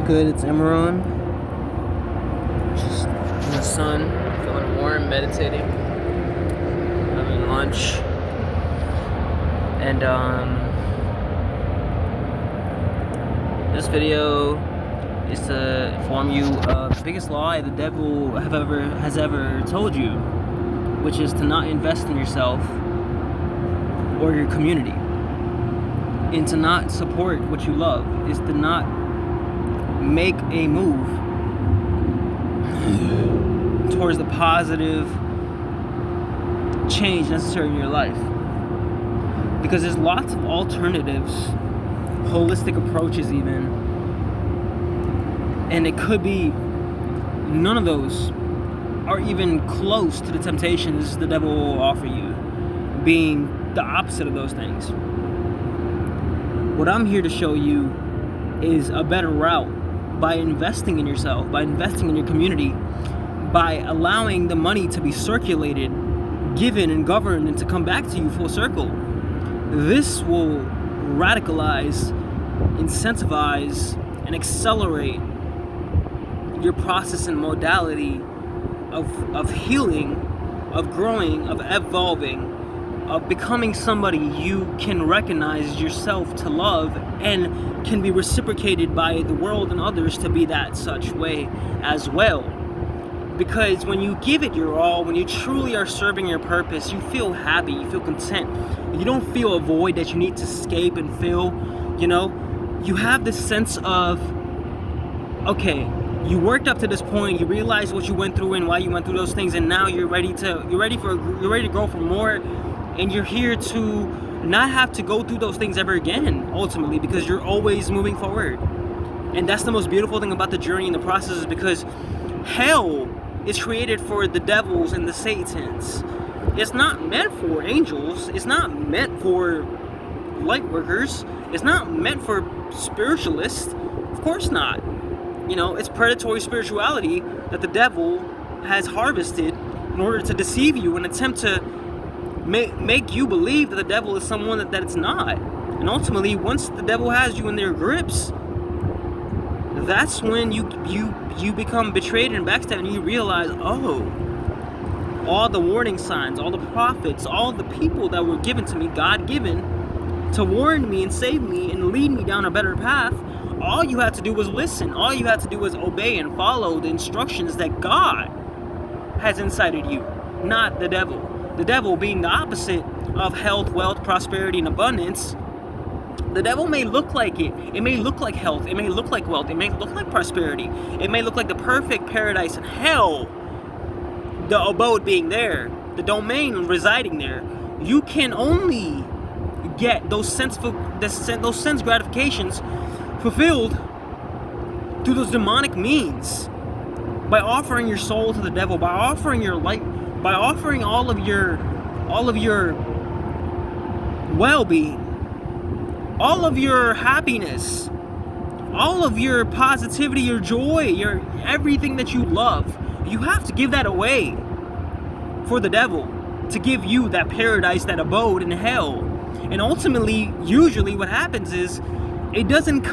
good? It's Imran. Just in the sun, feeling warm, meditating, having lunch, and this video is to inform you of the biggest lie the devil has ever told you, which is to not invest in yourself or your community, and to not support what you love, is to not make a move towards the positive change necessary in your life. Because there's lots of alternatives, holistic approaches even, and it could be none of those are even close to the temptations the devil will offer you, being the opposite of those things. What I'm here to show you is a better route by investing in yourself, by investing in your community, by allowing the money to be circulated, given and governed, and to come back to you full circle. This will radicalize, incentivize, and accelerate your process and modality of healing, of growing, of evolving, of becoming somebody you can recognize yourself to love and can be reciprocated by the world and others to be that such way as well. Because when you give it your all, when you truly are serving your purpose, you feel happy, you feel content. You don't feel a void that you need to escape and fill, You have this sense of, okay, you worked up to this point, you realized what you went through and why you went through those things, and now you're ready to grow for more, and you're here to not have to go through those things ever again, ultimately, because you're always moving forward. And that's the most beautiful thing about the journey and the process, is because hell is created for the devils and the Satans. It's not meant for angels. It's not meant for light workers. It's not meant for spiritualists. Of course not. It's predatory spirituality that the devil has harvested in order to deceive you and attempt to make you believe that the devil is someone that it's not. And ultimately, once the devil has you in their grips, that's when you become betrayed and backstabbed, and you realize, all the warning signs, all the prophets, all the people that were given to me, God-given, to warn me and save me and lead me down a better path, all you had to do was listen. All you had to do was obey and follow the instructions that God has incited you, not the devil. The devil being the opposite of health, wealth, prosperity, and abundance. The devil may look like it. It may look like health. It may look like wealth. It may look like prosperity. It may look like the perfect paradise in hell, the abode being there, the domain residing there. You can only get those sense gratifications fulfilled through those demonic means, by offering your soul to the devil, by offering your life, by offering all of your well-being, all of your happiness, all of your positivity, your joy, your everything that you love. You have to give that away for the devil to give you that paradise, that abode in hell. And ultimately, usually what happens is it doesn't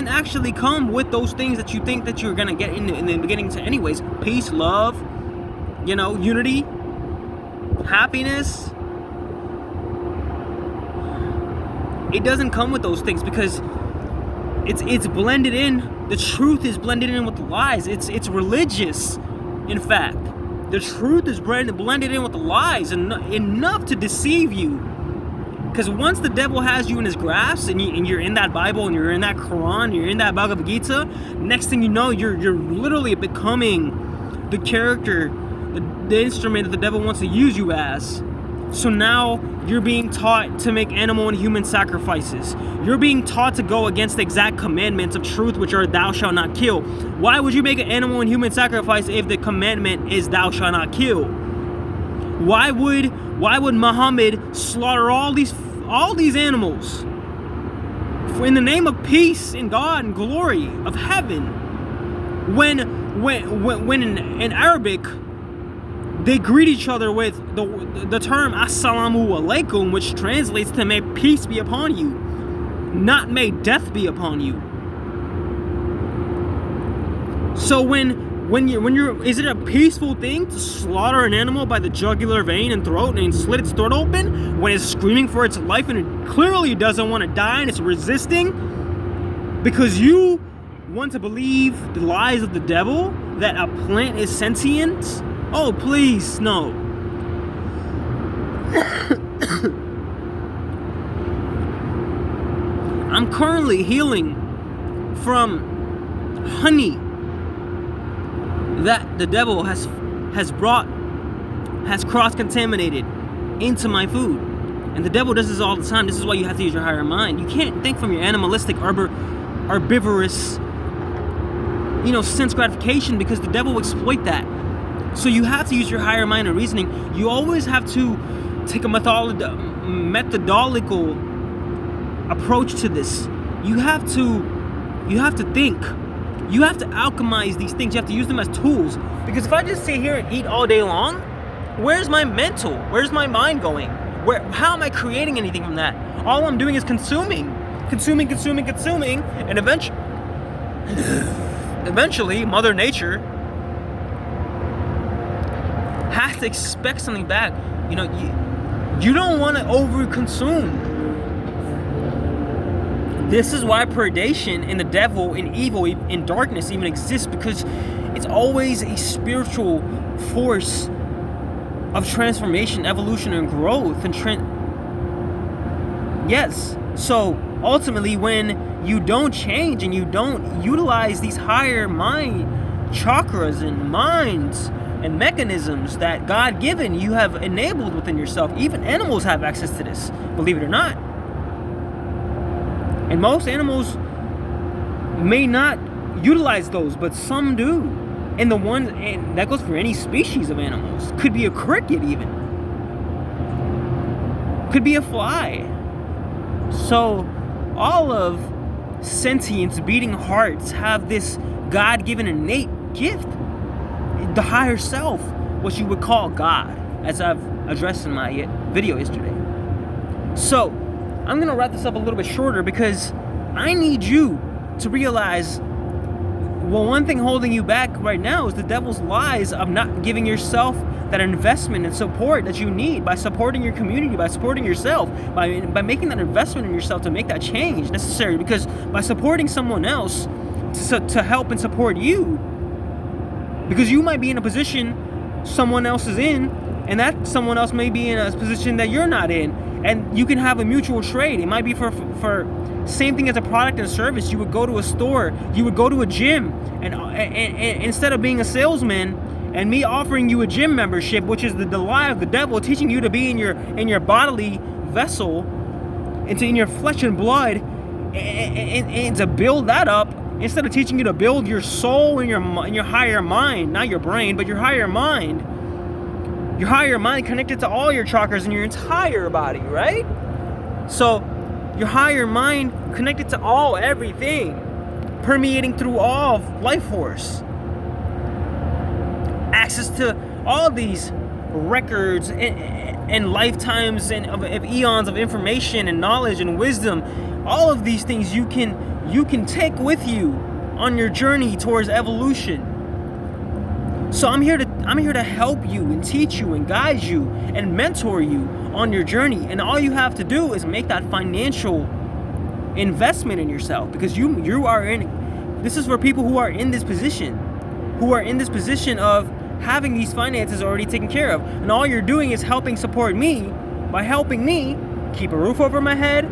actually come with those things that you think that you're going to get in the beginning to anyways. Peace, love, unity, happiness. It doesn't come with those things because it's blended in. The truth is blended in with the lies. It's religious, in fact. The truth is blended in with the lies, enough to deceive you. Because once the devil has you in his grasp, and you're in that Bible, and you're in that Quran, you're in that Bhagavad Gita, next thing you know, you're literally becoming the character, the instrument that the devil wants to use you as. So now you're being taught to make animal and human sacrifices. You're being taught to go against the exact commandments of truth, which are thou shalt not kill. Why would you make an animal and human sacrifice if the commandment is thou shalt not kill? Why would Muhammad slaughter all these animals in the name of peace and God and glory of heaven, when in Arabic they greet each other with the term assalamu alaikum, which translates to may peace be upon you, not may death be upon you. So when you're, is it a peaceful thing to slaughter an animal by the jugular vein and throat and slit its throat open when it's screaming for its life and it clearly doesn't want to die and it's resisting because you want to believe the lies of the devil that a plant is sentient? Oh, please, no. I'm currently healing from honey that the devil has cross-contaminated into my food. And the devil does this all the time. This is why you have to use your higher mind. You can't think from your animalistic, herbivorous, sense gratification, because the devil will exploit that. So you have to use your higher mind and reasoning. You always have to take a methodological approach to this. You have to think. You have to alchemize these things. You have to use them as tools. Because if I just sit here and eat all day long, where's my mental? Where's my mind going? How am I creating anything from that? All I'm doing is consuming, and eventually, Mother Nature has to expect something back. You don't want to overconsume. This is why predation and the devil and evil and darkness even exists, because it's always a spiritual force of transformation, evolution, and growth. Yes. So ultimately, when you don't change and you don't utilize these higher mind chakras and minds and mechanisms that God-given you have enabled within yourself, even animals have access to this, believe it or not. And most animals may not utilize those, but some do. And that goes for any species of animals. Could be a cricket even. Could be a fly. So all of sentience, beating hearts, have this God-given innate gift. The higher self, what you would call God, as I've addressed in my video yesterday. So I'm going to wrap this up a little bit shorter because I need you to realize, well, one thing holding you back right now is the devil's lies of not giving yourself that investment and support that you need, by supporting your community, by supporting yourself, by making that investment in yourself to make that change necessary. Because by supporting someone else to help and support you, because you might be in a position someone else is in, and that someone else may be in a position that you're not in, and you can have a mutual trade. It might be for same thing as a product and service. You would go to a store, you would go to a gym, and instead of being a salesman and me offering you a gym membership, which is the lie of the devil, teaching you to be in your bodily vessel, in your flesh and blood, and to build that up, instead of teaching you to build your soul and your higher mind, not your brain, but your higher mind. Your higher mind connected to all your chakras in your entire body, right? So your higher mind connected to everything, permeating through all life force. Access to all these records and lifetimes and of eons of information and knowledge and wisdom. All of these things you can take with you on your journey towards evolution. So I'm here to help you and teach you and guide you and mentor you on your journey. And all you have to do is make that financial investment in yourself, because you are in. This is for people who are in this position, of having these finances already taken care of. And all you're doing is helping support me by helping me keep a roof over my head,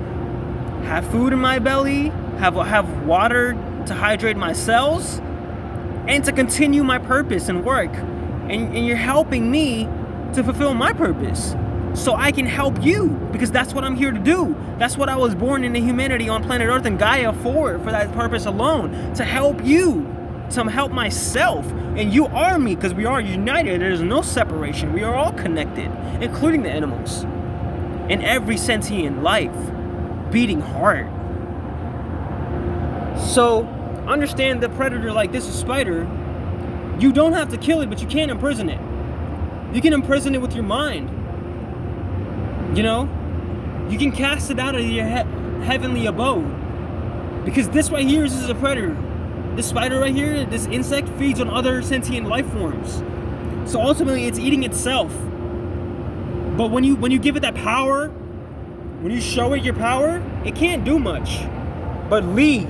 have food in my belly, have water to hydrate my cells, and to continue my purpose and work. And you're helping me to fulfill my purpose, so I can help you, because that's what I'm here to do. That's what I was born into humanity on planet Earth and Gaia for that purpose alone, to help you, to help myself. And you are me, because we are united. There's no separation. We are all connected, including the animals and every sentient life beating heart. So understand the predator like this, a spider. You don't have to kill it, but you can imprison it. You can imprison it with your mind. You can cast it out of your heavenly abode, because this right here is a predator. this spider right here, this insect, feeds on other sentient life forms. So ultimately, it's eating itself. But when you give it that power, when you show it your power, it can't do much but leave.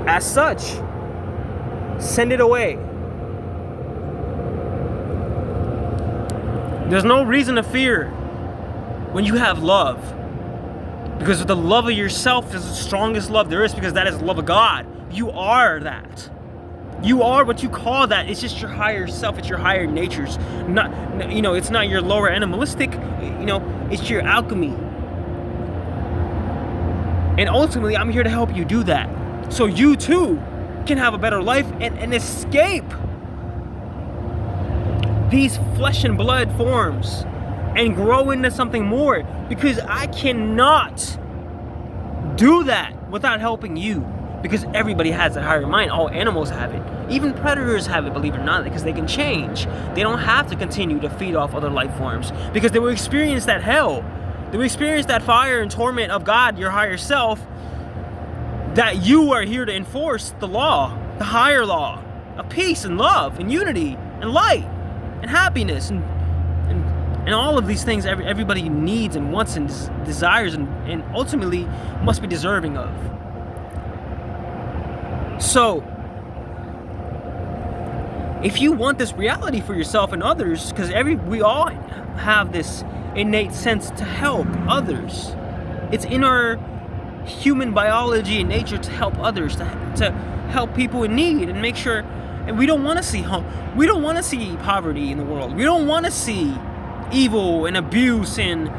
As such, send it away. There's no reason to fear when you have love. Because the love of yourself is the strongest love there is, because that is the love of God. You are that. You are what you call that. It's just your higher self. It's your higher natures. Not, you know, it's not your lower animalistic, you know, it's your alchemy. And ultimately, I'm here to help you do that. So you too can have a better life and escape these flesh and blood forms and grow into something more, because I cannot do that without helping you, because everybody has a higher mind. All animals have it. Even predators have it, believe it or not, because they can change. They don't have to continue to feed off other life forms, because they will experience that hell. They will experience that fire and torment of God, your higher self, that you are here to enforce the law, the higher law of peace and love and unity and light and happiness and all of these things everybody needs and wants and desires and ultimately must be deserving of. So, if you want this reality for yourself and others, because we all have this innate sense to help others. It's in our human biology and nature to help others, to help people in need and make sure. And we don't want to see we don't want to see poverty in the world. We don't want to see evil and abuse and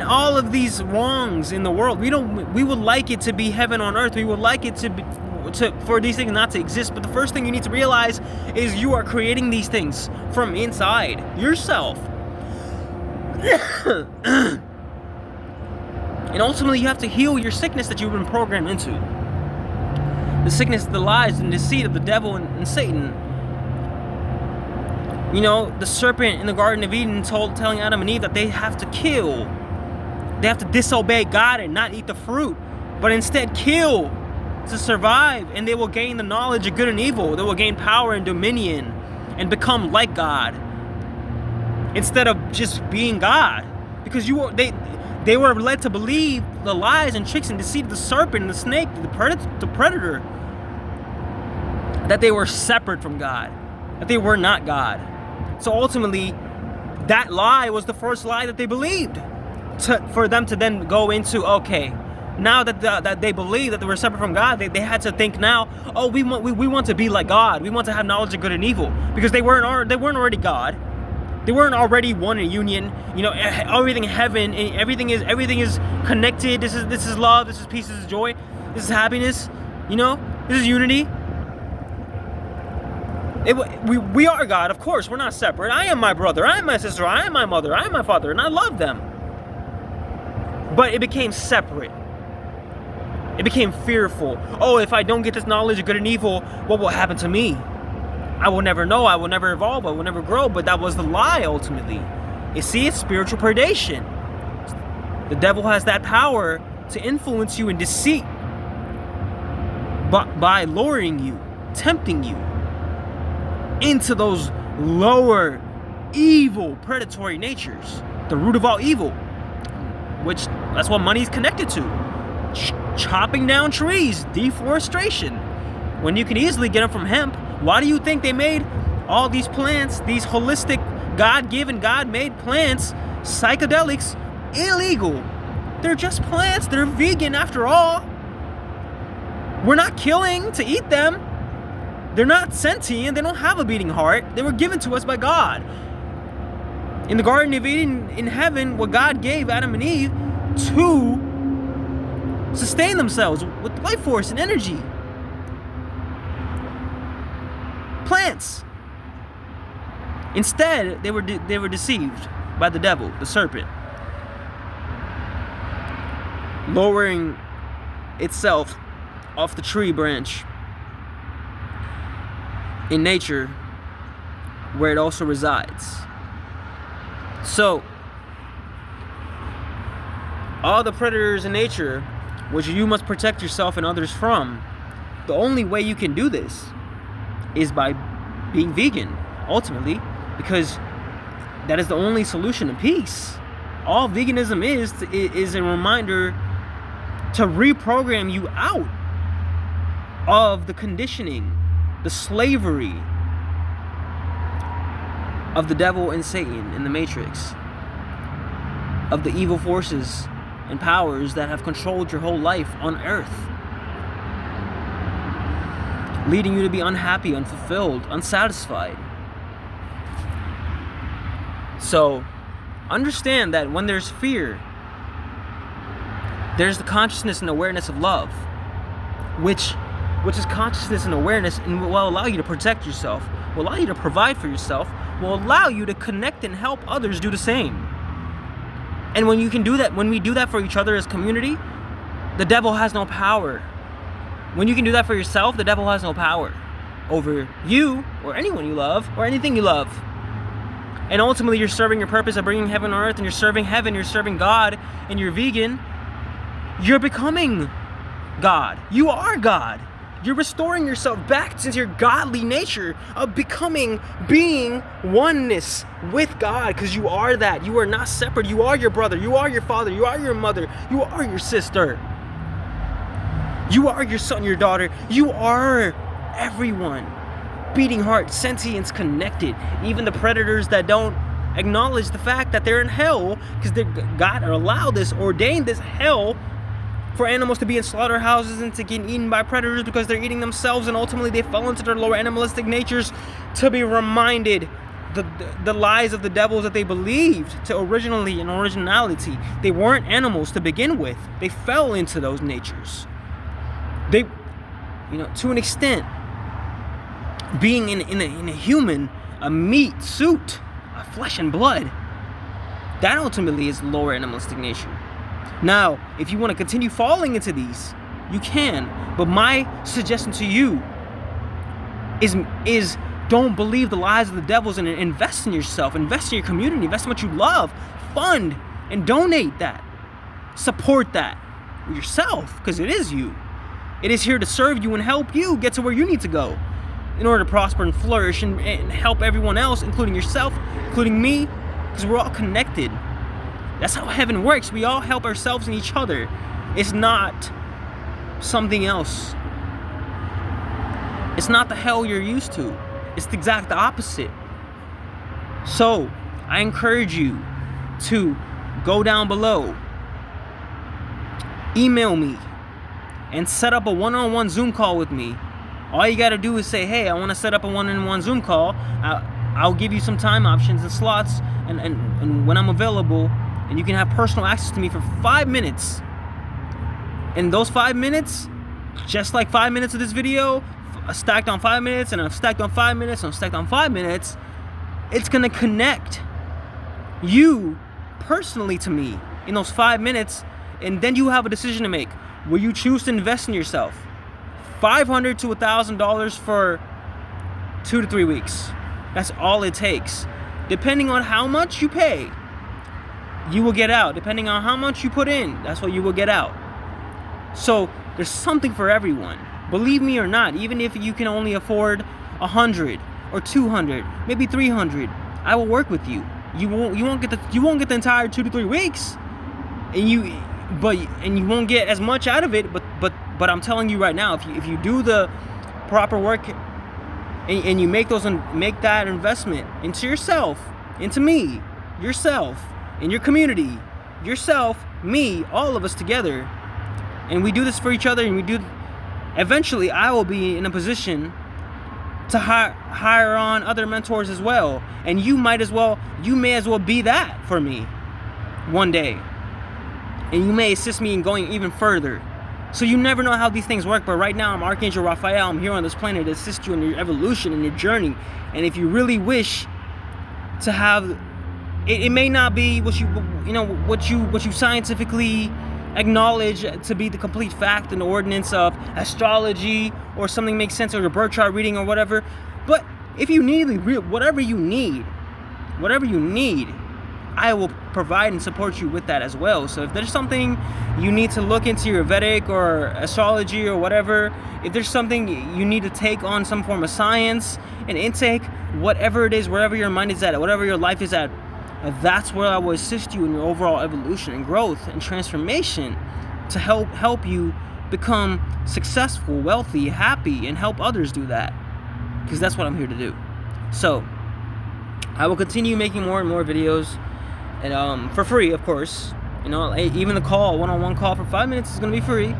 all of these wrongs in the world. We would like it to be heaven on earth. We would like it for these things not to exist. But the first thing you need to realize is you are creating these things from inside yourself. And ultimately, you have to heal your sickness that you've been programmed into. The sickness, the lies, and deceit of the devil and Satan. You know, the serpent in the Garden of Eden telling Adam and Eve that they have to kill. They have to disobey God and not eat the fruit, but instead kill to survive, and they will gain the knowledge of good and evil. They will gain power and dominion and become like God instead of just being God. Because they were led to believe the lies and tricks and deceit of the serpent and the snake, the predator, that they were separate from God, that they were not God. So ultimately, that lie was the first lie that they believed, for them to then go into, okay, now that they believe that they were separate from God, they had to think now, oh, we want to be like God. We want to have knowledge of good and evil, because they weren't already God. They weren't already one in union. You know, everything in heaven, everything is connected. This is love. This is peace. This is joy. This is happiness. You know, this is unity. We are God, of course. We're not separate. I am my brother. I am my sister. I am my mother. I am my father, and I love them. But it became separate. It became fearful. Oh, if I don't get this knowledge of good and evil, what will happen to me? I will never know. I will never evolve. I will never grow. But that was the lie, ultimately. You see, it's spiritual predation. The devil has that power to influence you in deceit by luring you, tempting you into those lower, evil, predatory natures. The root of all evil, which that's what money is connected to. Chopping down trees, deforestation, when you can easily get them from hemp. Why do you think they made all these plants, these holistic, God-given, God-made plants, psychedelics, illegal? They're just plants. They're vegan after all. We're not killing to eat them. They're not sentient. They don't have a beating heart. They were given to us by God. In the Garden of Eden, in heaven, what God gave Adam and Eve to sustain themselves with life force and energy. Plants. Instead, they were deceived by the devil, the serpent, lowering itself off the tree branch in nature, where it also resides. So, all the predators in nature which you must protect yourself and others from. The only way you can do this is by being vegan, ultimately, because that is the only solution to peace. All veganism is a reminder to reprogram you out of the conditioning, the slavery of the devil and Satan in the Matrix, of the evil forces and powers that have controlled your whole life on earth, leading you to be unhappy, unfulfilled, unsatisfied. So understand that when there's fear, there's the consciousness and awareness of love, which is consciousness and awareness, and will allow you to protect yourself, will allow you to provide for yourself, will allow you to connect and help others do the same. And when you can do that, when we do that for each other as community, the devil has no power. When you can do that for yourself, the devil has no power over you or anyone you love or anything you love. And ultimately, you're serving your purpose of bringing heaven on earth, and you're serving heaven, you're serving God, and you're vegan. You're becoming God. You are God. You're restoring yourself back to your godly nature of becoming, being oneness with God, because you are that. You are not separate. You are your brother. You are your father. You are your mother. You are your sister. You are your son, your daughter. You are everyone. Beating heart, sentience, connected. Even the predators that don't acknowledge the fact that they're in hell, because God allowed this, ordained this hell for animals to be in slaughterhouses and to get eaten by predators because they're eating themselves, and ultimately they fell into their lower animalistic natures, to be reminded the lies of the devils that they believed to originally in originality. They weren't animals to begin with. They fell into those natures. They, to an extent, being in a human, a meat suit, a flesh and blood, that ultimately is lower animalistic nature. Now, if you want to continue falling into these, you can. But my suggestion to you is don't believe the lies of the devils, and invest in yourself, invest in your community, invest in what you love, fund and donate that. Support that yourself, because it is you. It is here to serve you and help you get to where you need to go in order to prosper and flourish and help everyone else, including yourself, including me, because we're all connected. That's how heaven works. We all help ourselves and each other. It's not something else. It's not the hell you're used to. It's the exact opposite. So, I encourage you to go down below, email me, and set up a one-on-one Zoom call with me. All you gotta do is say, hey, I want to set up a one-on-one Zoom call. I'll give you some time options and slots and when I'm available, and you can have personal access to me for 5 minutes. And those 5 minutes, just like 5 minutes of this video, stacked on 5 minutes, and I've stacked on 5 minutes, and I've stacked on 5 minutes, it's gonna connect you personally to me in those 5 minutes, and then you have a decision to make. Will you choose to invest in yourself? $500 to $1,000 for 2 to 3 weeks. That's all it takes. Depending on how much you pay, you will get out. Depending on how much you put in, that's what you will get out. So there's something for everyone. Believe me or not, even if you can only afford 100 or 200, maybe 300, I will work with you. You won't get the entire 2 to 3 weeks, and you won't get as much out of it. But I'm telling you right now, if you do the proper work and you make that investment into yourself, into me, yourself, in your community, yourself, me, all of us together, and we do this for each other, and eventually I will be in a position to hire on other mentors as well, and you may as well be that for me one day, and you may assist me in going even further. So you never know how these things work, but right now I'm Archangel Raphael. I'm here on this planet to assist you in your evolution, in your journey. And if you really wish to have, it may not be what you scientifically acknowledge to be the complete fact and ordinance of astrology, or something makes sense, or your birth chart reading or whatever. But if you need whatever you need, I will provide and support you with that as well. So if there's something you need to look into your Vedic or astrology or whatever, if there's something you need to take on some form of science and intake, whatever it is, wherever your mind is at, whatever your life is at, that's where I will assist you in your overall evolution and growth and transformation to help you become successful, wealthy, happy, and help others do that. Because that's what I'm here to do. So I will continue making more and more videos, and for free, of course. You know, even the call, one-on-one call for 5 minutes is going to be free.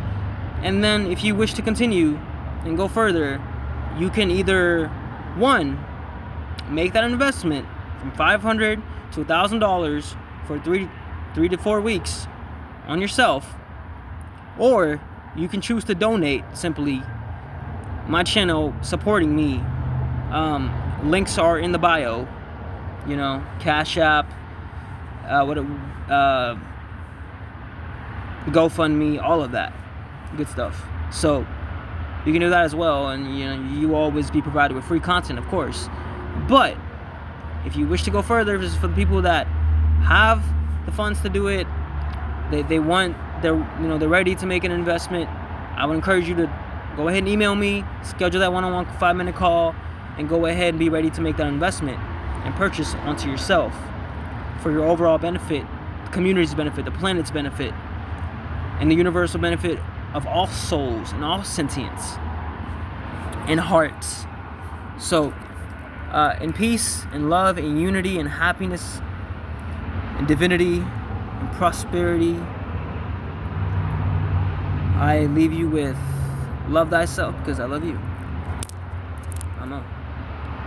And then if you wish to continue and go further, you can either, one, make that investment from $500 to $1,000 for 3 to 4 weeks on yourself, or you can choose to donate simply. My channel supporting me, links are in the bio. You know, Cash App, GoFundMe, all of that good stuff. So you can do that as well, and you know, you will always be provided with free content, of course. But if you wish to go further, this is for the people that have the funds to do it. They're ready to make an investment. I would encourage you to go ahead and email me, schedule that one-on-one 5-minute call, and go ahead and be ready to make that investment and purchase onto yourself for your overall benefit, the community's benefit, the planet's benefit, and the universal benefit of all souls and all sentience and hearts. So, in peace and love and unity and happiness and divinity and prosperity, I leave you with love thyself, because I love you. I'm out.